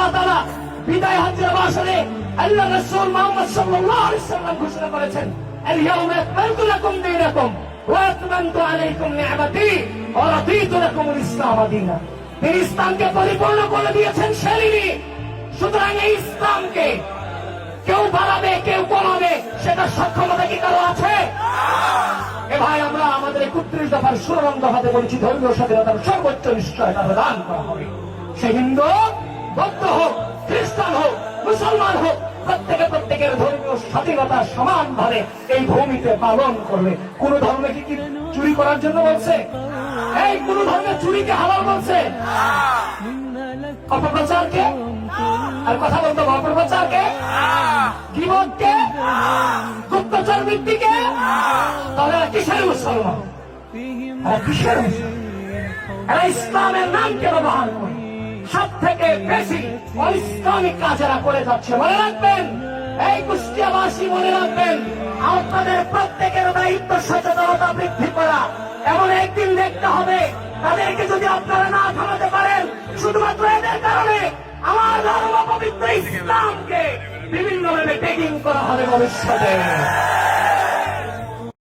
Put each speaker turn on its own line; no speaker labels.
আল্লাহ তাআলা বিদায় হজ্জের ভাষণে আল্লাহ রাসূল মুহাম্মদ সাল্লাল্লাহু আলাইহি ওয়াসাল্লাম ঘোষণা করেছেন, আল ইয়াউমা আকমালতু লাকুম দীনাকুম ওয়া আতমামতু আলাইকুম নি'মাতি ওয়া রাদিতু লাকুমুল ইসলাম দীনা। তিনি ইসলামকে পরিপূর্ণ করে দিয়েছেন সেলিনি। সুতরাং এই ইসলামকে কেউ বাড়াবে কেউ কমাবে সেটা সক্ষমতা কি কারো আছে? এ ভাই, আমরা আমাদের 31 দফার 16 দফাতে বলেছি ধর্মীয় স্বাধীনতার সর্বোচ্চ নিশ্চয়তা প্রদান করা হবে। সে হিন্দু, বৌদ্ধ হোক, খ্রিস্টান হোক, মুসলমান হোক, প্রত্যেকের ধর্মীয় স্বাধীনতা সমানভাবে এই ভূমিতে পালন করবে। কোন ধর্মে কি চুরি করার জন্য বলছে? এই কোন ধর্মে চুরিকে হালাল বলছে? অপপ্রচারকে আর কথা বলতে হবে, অপপ্রচারকে, গীবতকে, গুপ্তচর বৃত্তিকে, তাহলে কিসের মুসলমান? কিসের মুসলমান? এরা ইসলামের নামকে ব্যবহার করে সব থেকে বেশি অইসলামিক কাজ এরা করে যাচ্ছে। মনে রাখবেন, এই কুষ্টিয়াবাসী মনে রাখবেন, আপনাদের প্রত্যেকের দায়িত্ব সচেতনতা বৃদ্ধি করা। এমন একদিন দেখতে হবে তাদেরকে যদি আপনারা না থামাতে পারেন, শুধুমাত্র এদের কারণে আমার ধর্ম পবিত্র ইসলামকে বিভিন্নভাবে ট্যাগিং করা হবে ভবিষ্যতে।